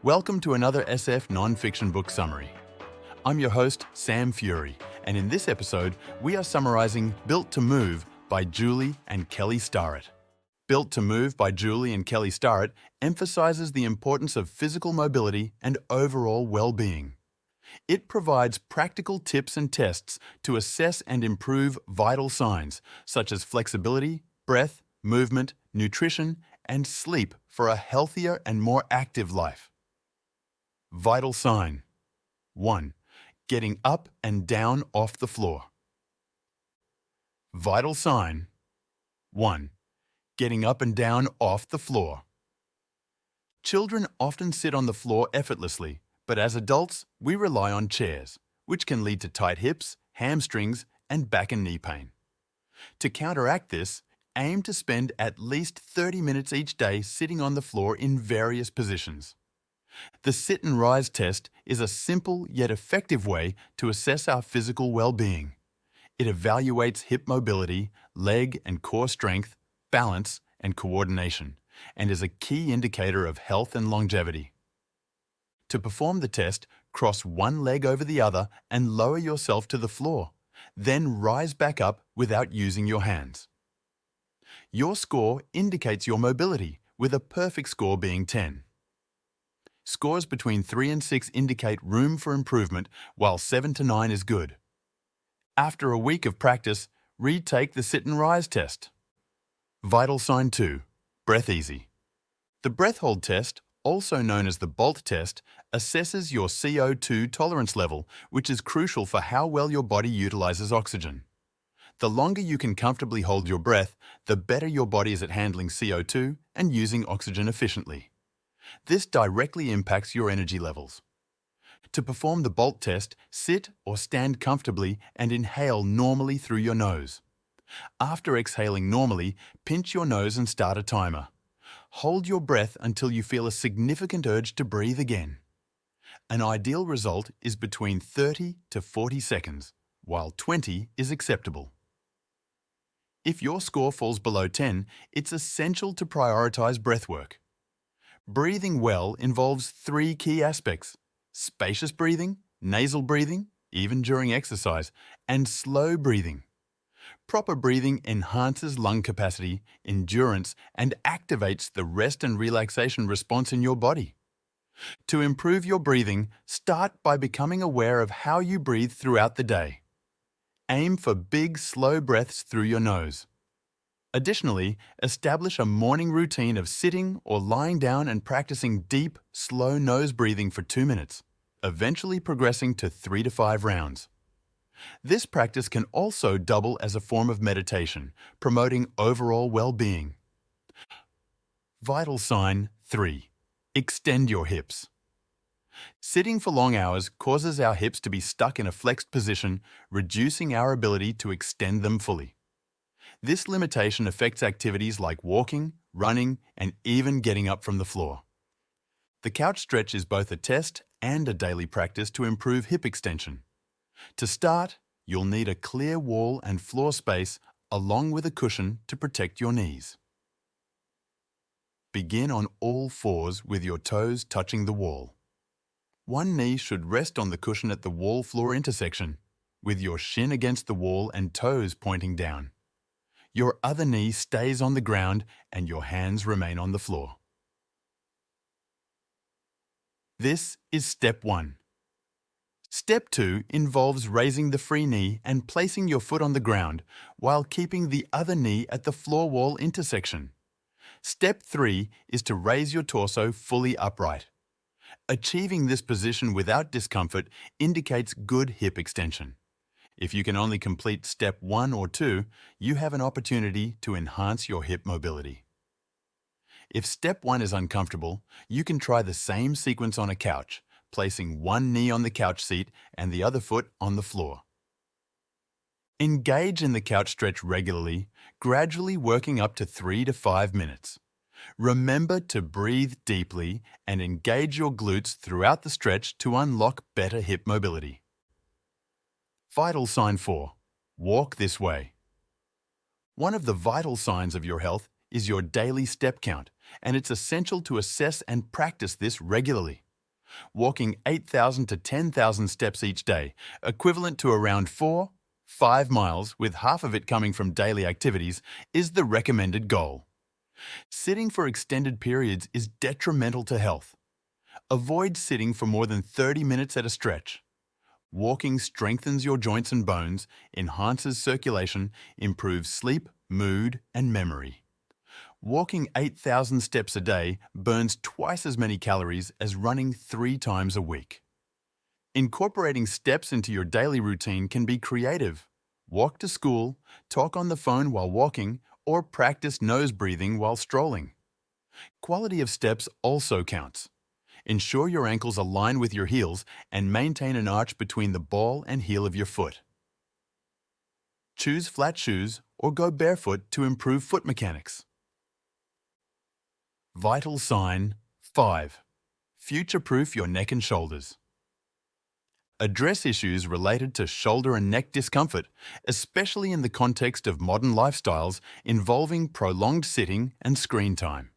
Welcome to another SF non-fiction book summary. I'm your host, Sam Fury, and in this episode, we are summarizing Built to Move by Julie and Kelly Starrett. Built to Move by Julie and Kelly Starrett emphasizes the importance of physical mobility and overall well-being. It provides practical tips and tests to assess and improve vital signs such as flexibility, breath, movement, nutrition, and sleep for a healthier and more active life. Vital sign. 1. Getting up and down off the floor. Vital sign. 1. Getting up and down off the floor. Children often sit on the floor effortlessly, but as adults, we rely on chairs, which can lead to tight hips, hamstrings, and back and knee pain. To counteract this, aim to spend at least 30 minutes each day sitting on the floor in various positions. The sit and rise test is a simple yet effective way to assess our physical well-being. It evaluates hip mobility, leg and core strength, balance, and coordination, and is a key indicator of health and longevity. To perform the test, cross one leg over the other and lower yourself to the floor. Then rise back up without using your hands. Your score indicates your mobility, with a perfect score being 10. Scores between 3 and 6 indicate room for improvement, while 7 to 9 is good. After a week of practice, retake the sit and rise test. Vital sign 2. Breath easy. The breath hold test, also known as the BOLT test, assesses your CO2 tolerance level, which is crucial for how well your body utilizes oxygen. The longer you can comfortably hold your breath, the better your body is at handling CO2 and using oxygen efficiently. This directly impacts your energy levels. To perform the BOLT test, sit or stand comfortably and inhale normally through your nose. After exhaling normally, pinch your nose and start a timer. Hold your breath until you feel a significant urge to breathe again. An ideal result is between 30 to 40 seconds, while 20 is acceptable. If your score falls below 10, it's essential to prioritize breath work. Breathing well involves 3 key aspects: spacious breathing, nasal breathing, even during exercise, and slow breathing. Proper breathing enhances lung capacity, endurance, and activates the rest and relaxation response in your body. To improve your breathing, start by becoming aware of how you breathe throughout the day. Aim for big, slow breaths through your nose. Additionally, establish a morning routine of sitting or lying down and practicing deep, slow nose breathing for 2 minutes, eventually progressing to 3 to 5 rounds. This practice can also double as a form of meditation, promoting overall well-being. Vital sign 3. Extend your hips. Sitting for long hours causes our hips to be stuck in a flexed position, reducing our ability to extend them fully. This limitation affects activities like walking, running, and even getting up from the floor. The couch stretch is both a test and a daily practice to improve hip extension. To start, you'll need a clear wall and floor space along with a cushion to protect your knees. Begin on all fours with your toes touching the wall. One knee should rest on the cushion at the wall-floor intersection, with your shin against the wall and toes pointing down. Your other knee stays on the ground and your hands remain on the floor. This is step 1. Step 2 involves raising the free knee and placing your foot on the ground while keeping the other knee at the floor-wall intersection. Step 3 is to raise your torso fully upright. Achieving this position without discomfort indicates good hip extension. If you can only complete step 1 or 2, you have an opportunity to enhance your hip mobility. If step 1 is uncomfortable, you can try the same sequence on a couch, placing one knee on the couch seat and the other foot on the floor. Engage in the couch stretch regularly, gradually working up to 3 to 5 minutes. Remember to breathe deeply and engage your glutes throughout the stretch to unlock better hip mobility. Vital sign 4. Walk this way. One of the vital signs of your health is your daily step count, and it's essential to assess and practice this regularly. Walking 8,000 to 10,000 steps each day, equivalent to around 5 miles, with half of it coming from daily activities, is the recommended goal. Sitting for extended periods is detrimental to health. Avoid sitting for more than 30 minutes at a stretch. Walking strengthens your joints and bones, enhances circulation, improves sleep, mood, and memory. Walking 8,000 steps a day burns twice as many calories as running 3 times a week. Incorporating steps into your daily routine can be creative. Walk to school, talk on the phone while walking, or practice nose breathing while strolling. Quality of steps also counts. Ensure your ankles align with your heels and maintain an arch between the ball and heel of your foot. Choose flat shoes or go barefoot to improve foot mechanics. Vital sign 5. Future-proof your neck and shoulders. Address issues related to shoulder and neck discomfort, especially in the context of modern lifestyles involving prolonged sitting and screen time.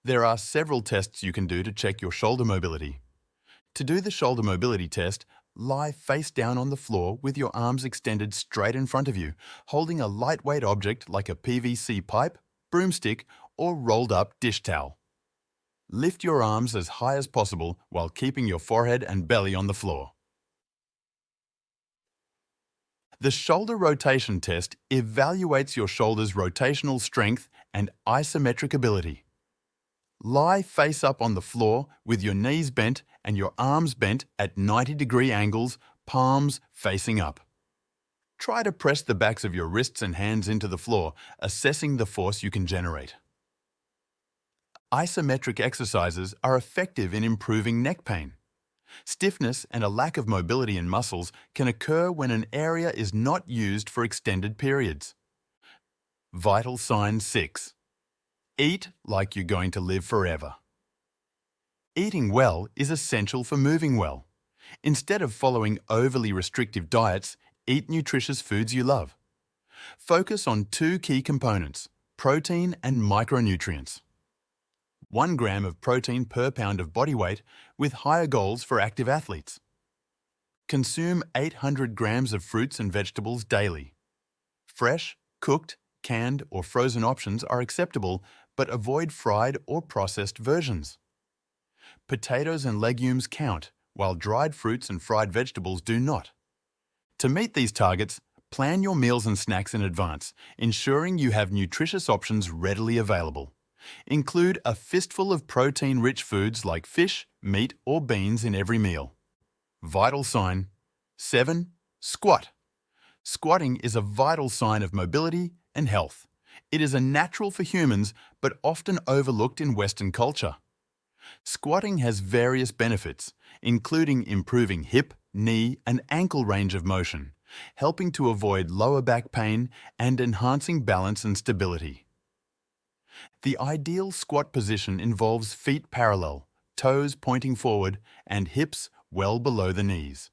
There are several tests you can do to check your shoulder mobility. To do the shoulder mobility test, lie face down on the floor with your arms extended straight in front of you, holding a lightweight object like a PVC pipe, broomstick, or rolled up dish towel. Lift your arms as high as possible while keeping your forehead and belly on the floor. The shoulder rotation test evaluates your shoulder's rotational strength and isometric ability. Lie face up on the floor with your knees bent and your arms bent at 90-degree angles, palms facing up. Try to press the backs of your wrists and hands into the floor, assessing the force you can generate. Isometric exercises are effective in improving neck pain. Stiffness and a lack of mobility in muscles can occur when an area is not used for extended periods. Vital sign 6. Eat like you're going to live forever. Eating well is essential for moving well. Instead of following overly restrictive diets, eat nutritious foods you love. Focus on 2 key components, protein and micronutrients. 1 gram of protein per pound of body weight, with higher goals for active athletes. Consume 800 grams of fruits and vegetables daily. Fresh, cooked, canned or frozen options are acceptable, but avoid fried or processed versions. Potatoes and legumes count, while dried fruits and fried vegetables do not. To meet these targets, plan your meals and snacks in advance, ensuring you have nutritious options readily available. Include a fistful of protein-rich foods like fish, meat, or beans in every meal. Vital sign 7. Squat. Squatting is a vital sign of mobility and health. It is a natural for humans, but often overlooked in Western culture. Squatting has various benefits, including improving hip, knee, and ankle range of motion, helping to avoid lower back pain and enhancing balance and stability. The ideal squat position involves feet parallel, toes pointing forward, and hips well below the knees.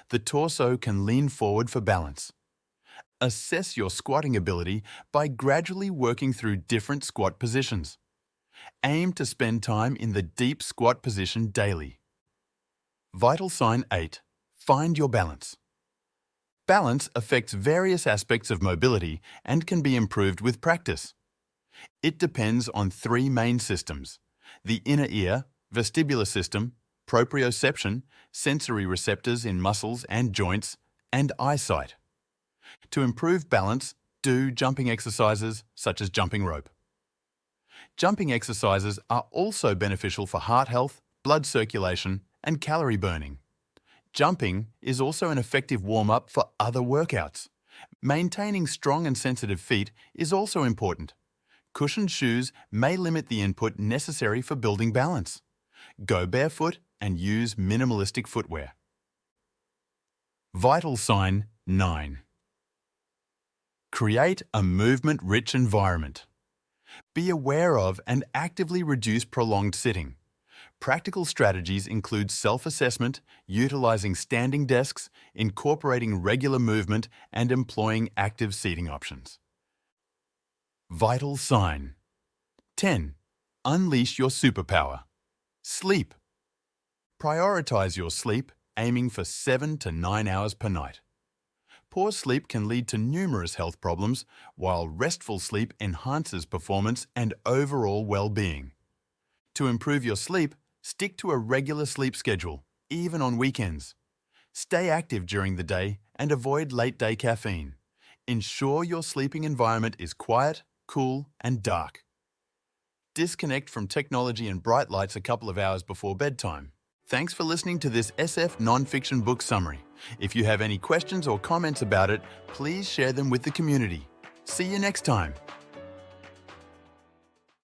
The torso can lean forward for balance. Assess your squatting ability by gradually working through different squat positions. Aim to spend time in the deep squat position daily. Vital sign 8. Find your balance. Balance affects various aspects of mobility and can be improved with practice. It depends on 3 main systems: the inner ear, vestibular system, proprioception, sensory receptors in muscles and joints, and eyesight. To improve balance, do jumping exercises such as jumping rope. Jumping exercises are also beneficial for heart health, blood circulation, and calorie burning. Jumping is also an effective warm-up for other workouts. Maintaining strong and sensitive feet is also important. Cushioned shoes may limit the input necessary for building balance. Go barefoot and use minimalistic footwear. Vital sign 9. Create a movement-rich environment. Be aware of and actively reduce prolonged sitting. Practical strategies include self-assessment, utilizing standing desks, incorporating regular movement, and employing active seating options. Vital sign 10. Unleash your superpower. Sleep. Prioritize your sleep, aiming for 7 to 9 hours per night. Poor sleep can lead to numerous health problems, while restful sleep enhances performance and overall well-being. To improve your sleep, stick to a regular sleep schedule, even on weekends. Stay active during the day and avoid late-day caffeine. Ensure your sleeping environment is quiet, cool, and dark. Disconnect from technology and bright lights a couple of hours before bedtime. Thanks for listening to this SF non-fiction book summary. If you have any questions or comments about it, please share them with the community. See you next time.